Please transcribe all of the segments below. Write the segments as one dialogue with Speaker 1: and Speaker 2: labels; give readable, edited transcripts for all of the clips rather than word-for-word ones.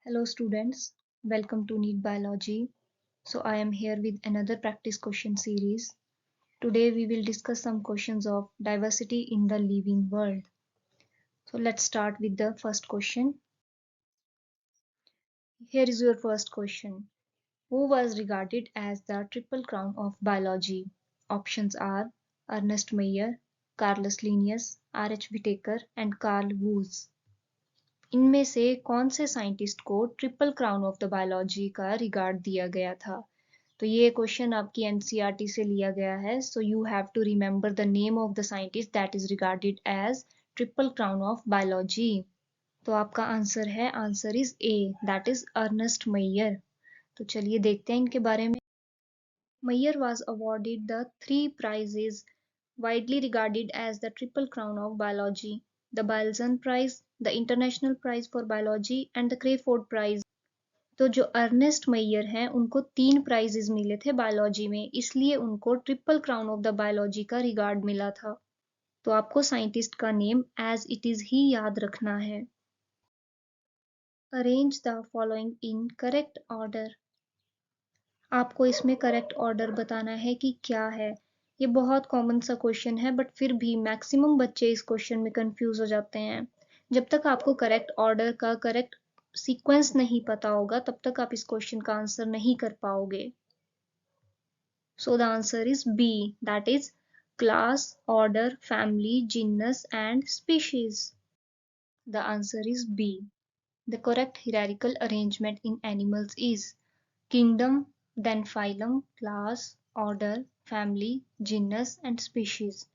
Speaker 1: Hello students, welcome to NEET Biology. So I am here with another practice question series. Today we will discuss some questions of diversity in the living world. So let's start with the first question. Here is your first question. Who was regarded as the triple crown of biology? Options are Ernest Mayr, Carlos Linnaeus, R.H. Whittaker and Carl Woese. इनमें से कौन से scientist को triple crown of the biology का regard दिया गया था? तो ये क्वेश्चन आपकी एनसीईआरटी से लिया गया है. So you have to remember the name of the scientist that is regarded as triple crown of biology. तो आपका आंसर है, answer is A, that is Ernest Mayr. तो चलिए देखते हैं इनके बारे में. Mayr was awarded the 3 prizes widely regarded as the triple crown of biology: the Balzan Prize, the International Prize for Biology and the Crayford Prize. तो जो Ernest Maihar हैं उनको 3 प्राइजेस मिले थे बायोलॉजी में, इसलिए उनको triple crown of the biology का रिगार्ड मिला था. तो आपको साइंटिस्ट का नेम एज इट इज ही याद रखना है. Arrange the following in correct order. आपको इसमें करेक्ट ऑर्डर बताना है कि क्या है. ये बहुत कॉमन सा क्वेश्चन है, बट फिर भी मैक्सिमम बच्चे इस क्वेश्चन में कंफ्यूज हो जाते हैं. जब तक आपको करेक्ट ऑर्डर का करेक्ट सीक्वेंस नहीं पता होगा तब तक आप इस क्वेश्चन का आंसर नहीं कर पाओगे. So the answer is B, that is class, order, family, genus and species. The answer is B. The correct hierarchical arrangement in animals is kingdom, then phylum, class, order, family, genus and species.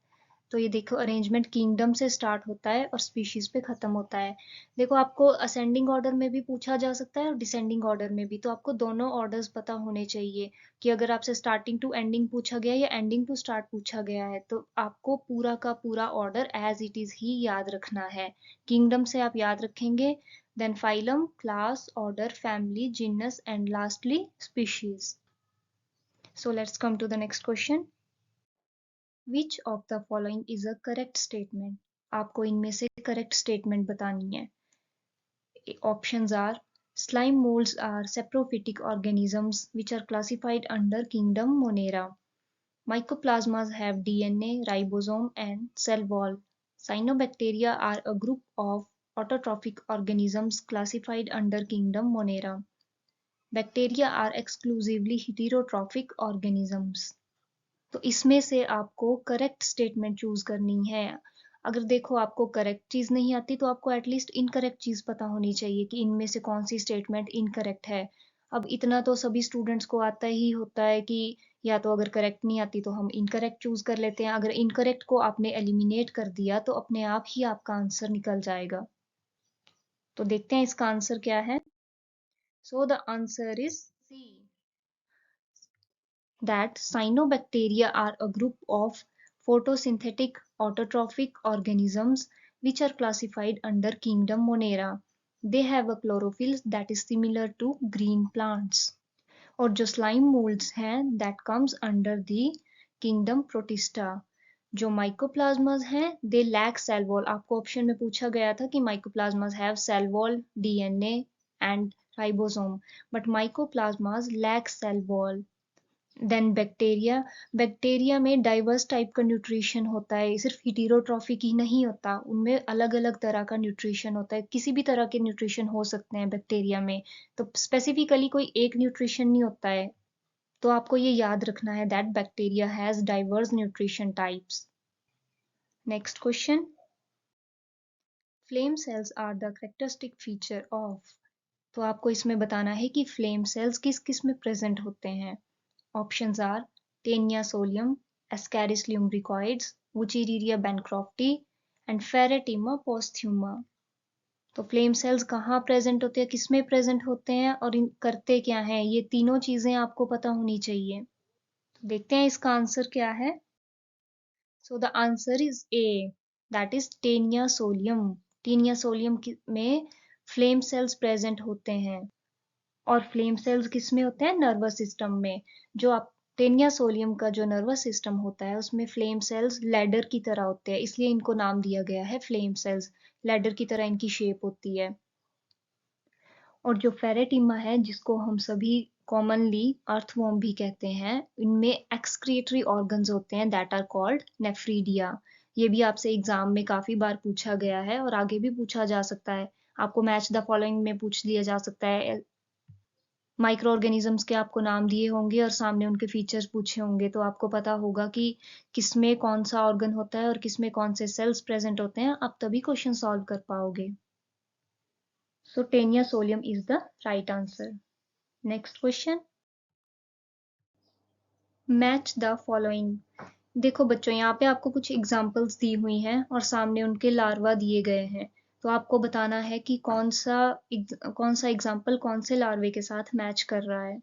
Speaker 1: तो ये देखो arrangement kingdom से start होता है और species पे खत्म होता है. देखो आपको असेंडिंग ऑर्डर में भी पूछा जा सकता है और डिसेंडिंग ऑर्डर में भी, तो आपको दोनों ऑर्डर्स पता होने चाहिए कि अगर आपसे स्टार्टिंग टू एंडिंग पूछा गया या एंडिंग टू स्टार्ट पूछा गया है तो आपको पूरा का पूरा ऑर्डर एज इट इज ही याद रखना है. किंगडम से आप याद रखेंगे, then phylum, class, order, family, genus and lastly species. So let's come to the next question. Which of the following is a correct statement? आपको इनमें से करेक्ट स्टेटमेंट बतानी है. Options are slime molds are saprophytic organisms which are classified under kingdom Monera. Mycoplasmas have DNA, ribosome and cell wall. Cyanobacteria are a group of autotrophic organisms classified under kingdom Monera. Bacteria are exclusively heterotrophic organisms. तो इसमें से आपको correct statement choose करनी है. अगर देखो आपको correct चीज नहीं आती तो आपको एटलीस्ट इनकरेक्ट चीज पता होनी चाहिए कि इनमें से कौन सी स्टेटमेंट इनकरेक्ट है. अब इतना तो सभी स्टूडेंट्स को आता ही होता है कि या तो अगर करेक्ट नहीं आती तो हम इनकरेक्ट चूज कर लेते हैं. अगर इनकरेक्ट को आपने एलिमिनेट कर दिया तो अपने आप ही आपका आंसर निकल जाएगा. तो देखते हैं इसका आंसर क्या है. So the answer is C, that cyanobacteria are a group of photosynthetic autotrophic organisms which are classified under kingdom Monera. They have a chlorophyll that is similar to green plants. और जो slime moulds हैं that comes under the kingdom Protista. जो माइकोप्लाज्मास हैं they lack cell wall. आपको option में पूछा गया था कि माइकोप्लाज्मास have cell wall, DNA and ribosome, but mycoplasmas lack cell wall. Then bacteria. Bacteria में डाइवर्स टाइप का न्यूट्रिशन होता है, सिर्फ हिटेरोट्रॉफिक ही नहीं होता, उनमें अलग अलग तरह का न्यूट्रिशन होता है. किसी भी तरह के न्यूट्रिशन हो सकते हैं बैक्टीरिया में, तो स्पेसिफिकली कोई एक न्यूट्रिशन नहीं होता है. तो आपको ये याद रखना है that bacteria has diverse nutrition types. Next question. Flame cells are the characteristic feature of. तो आपको इसमें बताना है कि फ्लेम सेल्स किस किस में प्रेजेंट होते हैं. Options are Taenia solium, Ascaris lumbricoides, Wuchereria bancrofti and Ferretima posthuma. तो फ्लेम सेल्स कहाँ प्रेजेंट होते हैं, किसमें प्रेजेंट होते हैं और इन करते क्या हैं, ये तीनों चीजें आपको पता होनी चाहिए. तो देखते हैं इसका आंसर क्या है. So the answer is A, that is Taenia solium. Taenia solium में फ्लेम सेल्स प्रेजेंट होते हैं. और फ्लेम सेल्स किस में होते हैं, नर्वस सिस्टम में. जो आप टेनिया सोलियम का जो नर्वस सिस्टम होता है उसमें फ्लेम सेल्स लैडर की तरह होते हैं, इसलिए इनको नाम दिया गया है फ्लेम सेल्स. लैडर की तरह इनकी शेप होती है. और जो फेरेटिमा है जिसको हम सभी कॉमनली अर्थवॉर्म भी कहते हैं, इनमें एक्सक्रीटरी ऑर्गन्स होते हैं दैट आर कॉल्ड नेफ्रीडिया। ये भी आपसे एग्जाम में काफी बार पूछा गया है और आगे भी पूछा जा सकता है। आपको मैच द फॉलोइंग में पूछ लिया जा सकता है। माइक्रो ऑर्गेनिजम्स के आपको नाम दिए होंगे और सामने उनके फीचर्स पूछे होंगे, तो आपको पता होगा कि किसमें कौन सा ऑर्गन होता है और किसमें कौन से सेल्स प्रेजेंट होते हैं। आप तभी क्वेश्चन सॉल्व कर पाओगे। So Taenia solium is the right answer. Next question. Match the following. देखो बच्चों, यहाँ पे आपको कुछ एग्जाम्पल्स दी हुई हैं और सामने उनके लार्वा दिए गए हैं। तो आपको बताना है कि कौन सा एग्जाम्पल कौन से लार्वे के साथ मैच कर रहा है।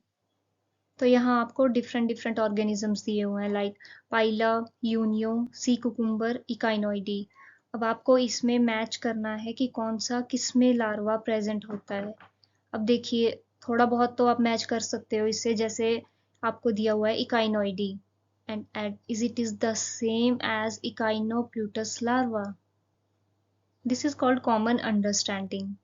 Speaker 1: तो यहाँ आपको डिफरेंट डिफरेंट ऑर्गेनिजम्स दिए हुए हैं, लाइक पाइला, यूनियो, सी कुकुम्बर, इकाइनोइडी। अब आपको इसमें मैच करना है कि कौन सा किसमें लार्वा प्रेजेंट होता है। अब देखिए, थोड़ा बहुत तो आप मैच कर सकते हो इससे, जैसे आपको दिया हुआ है echinoidea and is it is the same as echinopluteus larva. This is called common understanding.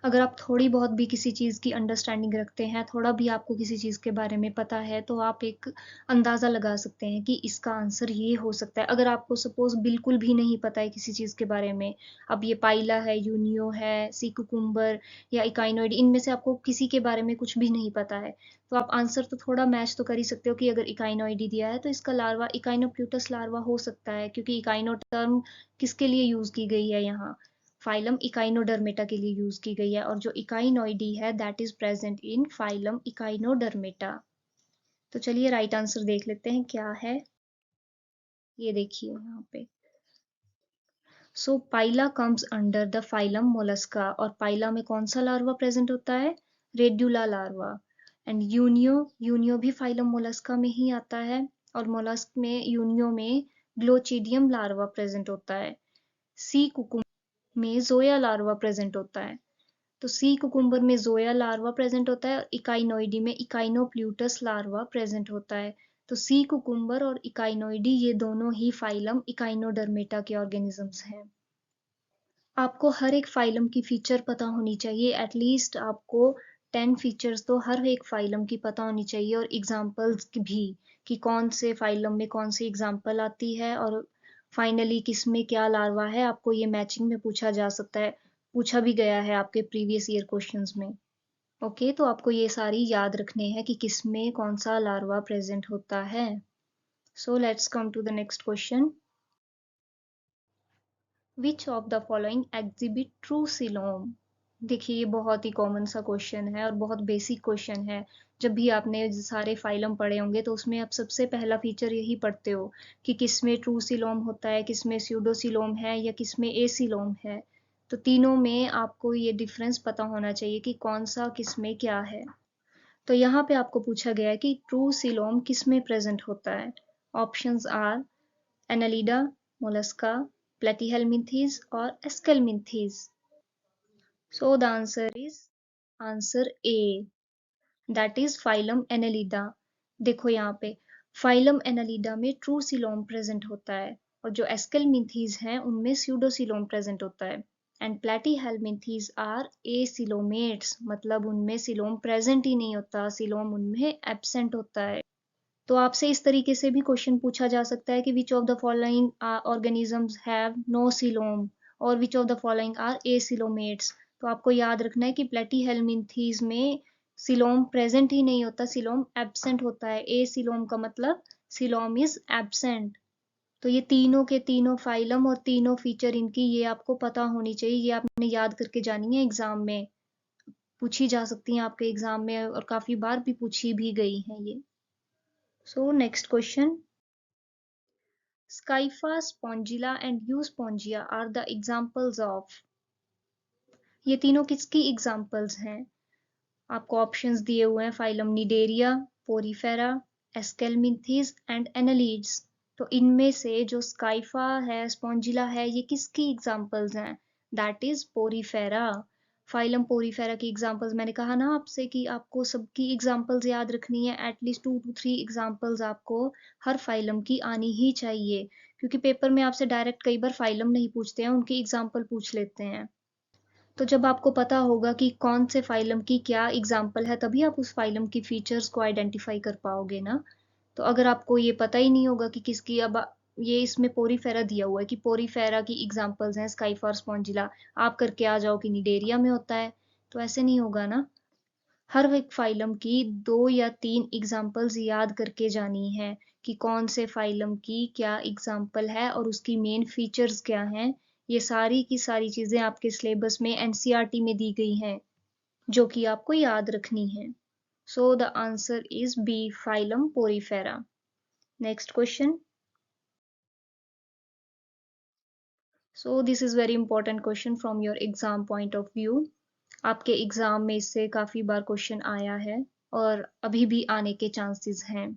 Speaker 1: अगर आप थोड़ी बहुत भी किसी चीज़ की अंडरस्टैंडिंग रखते हैं, थोड़ा भी आपको किसी चीज़ के बारे में पता है, तो आप एक अंदाज़ा लगा सकते हैं कि इसका आंसर ये हो सकता है। अगर आपको सपोज़ बिल्कुल भी नहीं पता है किसी चीज़ के बारे में, अब ये पाइला है, यूनियो है, सी कुकुम्बर या इकाइनोइड, इनमें से आपको किसी के बारे में कुछ भी नहीं पता है, तो आप आंसर तो थोड़ा मैच तो कर ही सकते हो कि अगर इकाइनोइडी दिया है तो इसका लार्वा इकाइनोप्यूटस लार्वा हो सकता है, क्योंकि इकाइनो टर्म किसके लिए यूज़ की गई है यहाँ, फाइलम इकाइनोडर्मेटा के लिए यूज की गई है, और जो इकाइनोइडी है that is present in phylum Echinodermata. तो चलिए राइट आंसर देख लेते हैं क्या है। ये देखिए यहाँ पे, so Pila comes under the phylum Mollusca, और पाइला में कौन सा लार्वा प्रेजेंट होता है, radula larva. And Unio, Unio भी फाइलम मोलस्का में ही आता है, और मोलस्क में यूनियो में ग्लोचिडियम लार्वा प्रेजेंट होता है। सी कुकुम में जोया लार्वा प्रेजेंट होता है। तो सी कुकुम्बर में जोया लार्वा प्रेजेंट होता है और इकाइनोइडी में इकाइनोप्ल्यूटस लार्वा प्रेजेंट होता है। तो सी कुकुम्बर और इकाइनोइडी ये दोनों ही फाइलम इकाइनोडर्मेटा के ऑर्गेनिजम्स हैं। आपको हर एक फाइलम की फीचर पता होनी चाहिए, एटलीस्ट आपको 10 फीचर्स तो हर एक फाइलम की पता होनी चाहिए, और एग्जाम्पल्स भी कि कौन से फाइलम में कौन सी एग्जाम्पल आती है, और फाइनली किसमें क्या लार्वा है। आपको ये मैचिंग में पूछा जा सकता है, पूछा भी गया है आपके प्रीवियस ईयर क्वेश्चंस में। ओके, तो आपको ये सारी याद रखने हैं कि किसमें कौन सा लार्वा प्रेजेंट होता है। So let's come to the next question. Which of the following exhibit true coelom. देखिए, ये बहुत ही कॉमन सा क्वेश्चन है और बहुत बेसिक क्वेश्चन है। जब भी आपने सारे फाइलम पढ़े होंगे तो उसमें आप सबसे पहला फीचर यही पढ़ते हो कि किसमें ट्रू सिलोम होता है, किसमें स्यूडोसिलोम है या किसमें एसिलोम है। तो तीनों में आपको ये डिफरेंस पता होना चाहिए कि कौन सा किसमें क्या है। तो यहाँ पे आपको पूछा गया है कि ट्रू सिलोम किसमें प्रेजेंट होता है। Options are Annelida, Mollusca, Platyhelminthes और Aschelminthes. So the answer is answer A, that is phylum Annelida। देखो यहाँ पे phylum Annelida में true सिलोम प्रेजेंट होता है, और जो एस्केल्मिन्थीज हैं उनमें स्यूडोसिलोम प्रेजेंट होता है। एंड प्लेटीहेल्मिन्थीज आर एसिलोमेट्स, मतलब उनमें सिलोम प्रेजेंट ही नहीं होता, सिलोम उनमें एब्सेंट होता है। तो आपसे इस तरीके से भी क्वेश्चन पूछा जा सकता है कि which of the following organisms have no coelom, और which of the following are acoelomates. तो आपको याद रखना है कि प्लेटीहेल्मिन्थीज में सिलोम प्रेजेंट ही नहीं होता, सिलोम एब्सेंट होता है। ए सिलोम का मतलब सिलोम इज एब्सेंट। तो ये तीनों के तीनों फाइलम और तीनों फीचर इनकी ये आपको पता होनी चाहिए, ये आपने याद करके जानी है, एग्जाम में पूछी जा सकती हैं आपके एग्जाम में, और काफी बार भी पूछी भी गई हैं ये। So next question. Scypha, Spongilla and Euspongia are the examples of। ये तीनों किसकी एग्जाम्पल्स हैं। आपको ऑप्शंस दिए हुए हैं, phylum Cnidaria, Porifera, Aschelminthes and एनालीड्स। तो इनमें से जो स्काइफा है, स्पॉन्जिला है, ये किसकी एग्जाम्पल्स हैं, that is Porifera. Phylum Porifera की एग्जाम्पल्स, मैंने कहा ना आपसे कि आपको सबकी एग्जाम्पल्स याद रखनी है, एटलीस्ट 2 to 3 एग्जाम्पल्स आपको हर फाइलम की आनी ही चाहिए, क्योंकि पेपर में आपसे डायरेक्ट कई बार फाइलम नहीं पूछते हैं, उनकी एग्जाम्पल पूछ लेते हैं। तो जब आपको पता होगा कि कौन से फाइलम की क्या एग्जाम्पल है तभी आप उस फाइलम की फीचर्स को आइडेंटिफाई कर पाओगे ना। तो अगर आपको ये पता ही नहीं होगा कि किसकी अब ये इसमें पोरीफेरा दिया हुआ है कि पोरीफेरा की एग्जाम्पल्स हैं स्काइफर स्पॉन्जिला, आप करके आ जाओ कि निडेरिया में होता है, तो ऐसे नहीं होगा ना। हर एक फाइलम की 2 या 3 एग्जाम्पल्स याद करके जानी है कि कौन से फाइलम की क्या एग्जाम्पल है और उसकी मेन फीचर्स क्या हैं। ये सारी की सारी चीजें आपके सिलेबस में एनसीईआरटी में दी गई हैं जो कि आपको याद रखनी है। So the answer is B, phylum Porifera. Next question. So this is very important question from your exam point of view. आपके एग्जाम में इससे काफी बार क्वेश्चन आया है और अभी भी आने के चांसेस हैं।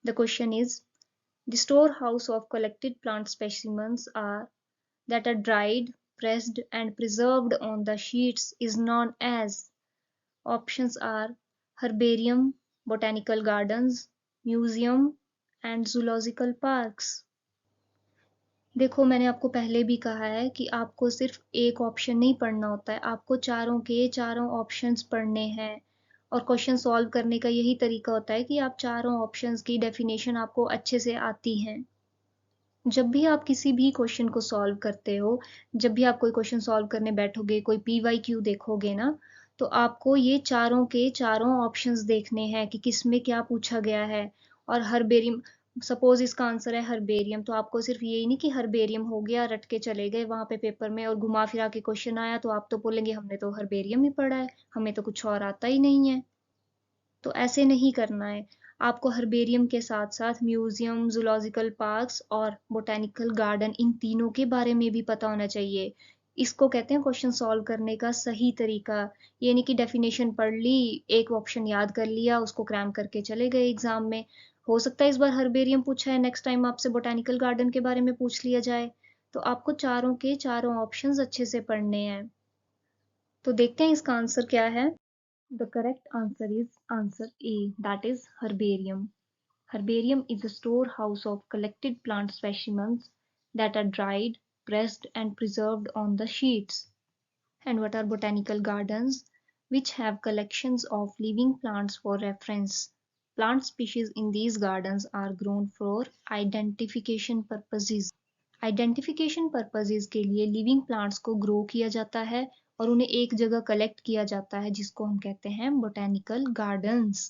Speaker 1: The question is, the storehouse of collected plant specimens are that are dried, pressed and preserved on the sheets is known as. Options are herbarium, botanical gardens, museum and zoological parks. देखो मैंने आपको पहले भी कहा है कि आपको सिर्फ एक ऑप्शन नहीं पढ़ना होता है, आपको चारों के चारों ऑप्शंस पढ़ने हैं और क्वेश्चन सॉल्व करने का यही तरीका होता है कि आप चारों ऑप्शंस की डेफिनेशन आपको अच्छे से आती है। जब भी आप किसी भी क्वेश्चन को सॉल्व करते हो, जब भी आप कोई क्वेश्चन सॉल्व करने बैठोगे, कोई पीवाईक्यू देखोगे ना, तो आपको ये चारों के चारों ऑप्शंस देखने हैं कि किसमें क्या पूछा गया है। और हर्बेरियम, सपोज इसका आंसर है हर्बेरियम, तो आपको सिर्फ यही नहीं कि हर्बेरियम हो गया रट के चले गए वहां पे पेपर में और घुमा फिरा के क्वेश्चन आया तो आप तो बोलेंगे हमने तो हर्बेरियम ही पढ़ा है, हमें तो कुछ और आता ही नहीं है। तो ऐसे नहीं करना है। आपको हर्बेरियम के साथ साथ म्यूजियम, जूलॉजिकल पार्क्स और बोटेनिकल गार्डन, इन तीनों के बारे में भी पता होना चाहिए। इसको कहते हैं क्वेश्चन सॉल्व करने का सही तरीका। ये नहीं कि डेफिनेशन पढ़ ली, एक ऑप्शन याद कर लिया, उसको क्रैम करके चले गए एग्जाम में। हो सकता है इस बार हर्बेरियम पूछा है, नेक्स्ट टाइम आपसे बोटेनिकल गार्डन के बारे में पूछ लिया जाए। तो आपको चारों के चारों ऑप्शंस अच्छे से पढ़ने हैं। तो देखते हैं इसका आंसर क्या है। The correct answer is answer A, that is herbarium. Herbarium is a storehouse of collected plant specimens that are dried, pressed, and preserved on the sheets. And what are botanical gardens? Which have collections of living plants for reference. Plant species in these gardens are grown for identification purposes. Identification purposes के लिए living plants को grow किया जाता है और उन्हें एक जगह कलेक्ट किया जाता है जिसको हम कहते हैं botanical gardens.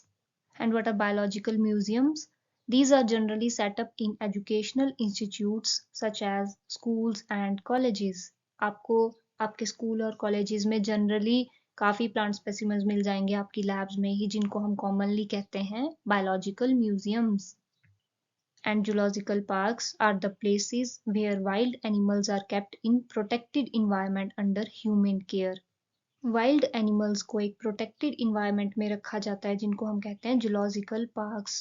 Speaker 1: And what are biological museums? These are generally set up in educational institutes such as schools and colleges. आपको आपके स्कूल और कॉलेजेस में जनरली काफी प्लांट स्पेसिमेंस मिल जाएंगे आपकी लैब्स में ही, जिनको हम कॉमनली कहते हैं biological museums. And zoological parks are the places where wild animals are kept in protected environment under human care. Wild animals को एक प्रोटेक्टेड इन्वायरमेंट में रखा जाता है जिनको हम कहते हैं जूलॉजिकल पार्क्स।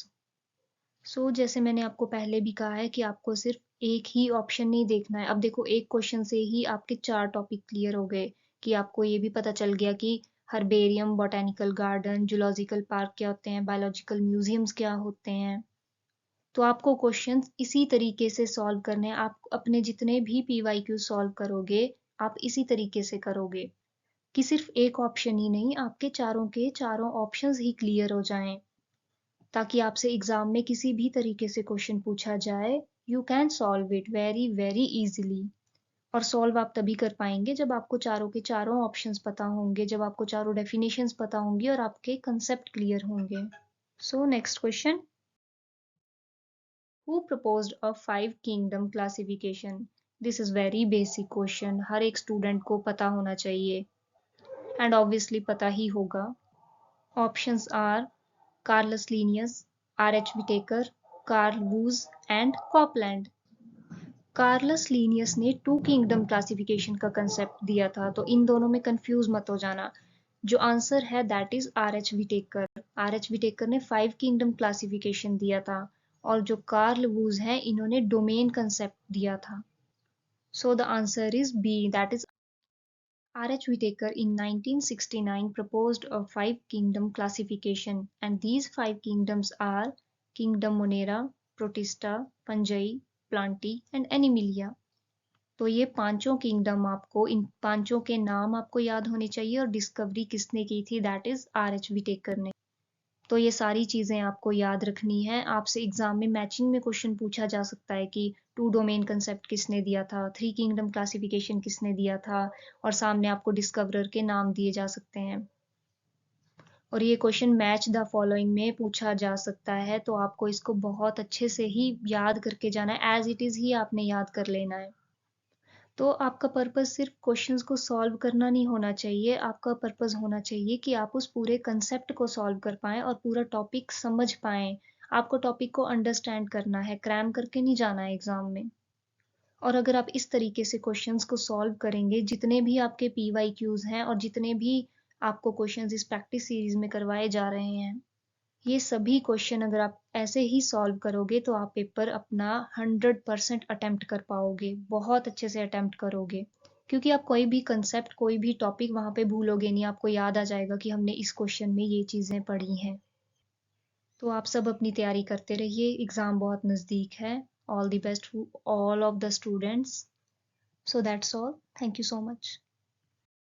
Speaker 1: सो जैसे मैंने आपको पहले भी कहा है कि आपको सिर्फ एक ही ऑप्शन नहीं देखना है। अब देखो एक क्वेश्चन से ही आपके 4 टॉपिक क्लियर हो गए कि आपको ये भी पता चल गया कि herbarium, botanical garden, zoological park क्या होते हैं, बायोलॉजिकल म्यूजियम्स क्या होते हैं। तो आपको क्वेश्चंस इसी तरीके से सॉल्व करने हैं। आप अपने जितने भी पीवाईक्यू सॉल्व करोगे आप इसी तरीके से करोगे कि सिर्फ एक ऑप्शन ही नहीं, आपके चारों के चारों ऑप्शंस ही क्लियर हो जाएं, ताकि आपसे एग्जाम में किसी भी तरीके से क्वेश्चन पूछा जाए you can solve it very very easily. और सॉल्व आप तभी कर पाएंगे जब आपको चारों के चारों ऑप्शंस पता होंगे, जब आपको चारों डेफिनेशंस पता होंगी और आपके कंसेप्ट क्लियर होंगे। So next question. Who proposed a five kingdom classification? This is very basic question. हर एक स्टूडेंट को पता होना चाहिए and obviously पता ही होगा. Options are Carlus Linnaeus, R.H. Whitaker, Carl Woese and Copland. Carolus Linnaeus ने two kingdom classification का concept दिया था, तो इन दोनों में कंफ्यूज मत हो जाना। जो आंसर है that is R H Whittaker. R H Whittaker ने 5 किंगडम क्लासिफिकेशन दिया था और जो कार्ल वूज है इन्होंने डोमेन कंसेप्ट दिया था। So the answer is B, that is R. H. Whitaker in 1969 proposed a 5 kingdom classification, and these 5 kingdoms are Kingdom Monera, Protista, Pangaea, Plantae, and Animalia. तो ये पांचों किंगडम आपको, इन पांचों के नाम आपको याद होने चाहिए और डिस्कवरी किसने की थी, दैट इज आर.एच. व्हिटेकर ने। तो ये सारी चीजें आपको याद रखनी है। आपसे एग्जाम में मैचिंग में क्वेश्चन पूछा जा सकता है कि टू डोमेन कंसेप्ट किसने दिया था, थ्री किंगडम क्लासिफिकेशन किसने दिया था, और सामने आपको डिस्कवरर के नाम दिए जा सकते हैं। और ये क्वेश्चन मैच द फॉलोइंग में पूछा जा सकता है, तो आपको इसको बहुत अच्छे से ही याद करके जाना है, एज इट इज ही आपने याद कर लेना है। तो आपका पर्पस सिर्फ क्वेश्चंस को सॉल्व करना नहीं होना चाहिए, आपका पर्पस होना चाहिए कि आप उस पूरे कंसेप्ट को सॉल्व कर पाएं और पूरा टॉपिक समझ पाएं। आपको टॉपिक को अंडरस्टैंड करना है, क्रैम करके नहीं जाना है एग्जाम में। और अगर आप इस तरीके से क्वेश्चंस को सॉल्व करेंगे, जितने भी आपके पीवाईक्यूज हैं और जितने भी आपको क्वेश्चंस इस प्रैक्टिस सीरीज में करवाए जा रहे हैं, ये सभी क्वेश्चन अगर आप ऐसे ही सॉल्व करोगे तो आप पेपर अपना 100% अटेम्प्ट कर पाओगे, बहुत अच्छे से अटेम्प्ट करोगे। क्योंकि आप कोई भी कंसेप्ट, कोई भी टॉपिक वहां पे भूलोगे नहीं, आपको याद आ जाएगा कि हमने इस क्वेश्चन में ये चीजें पढ़ी हैं। तो आप सब अपनी तैयारी करते रहिए, एग्जाम बहुत नज़दीक है। All the best all of the students. So that's all, thank you so much.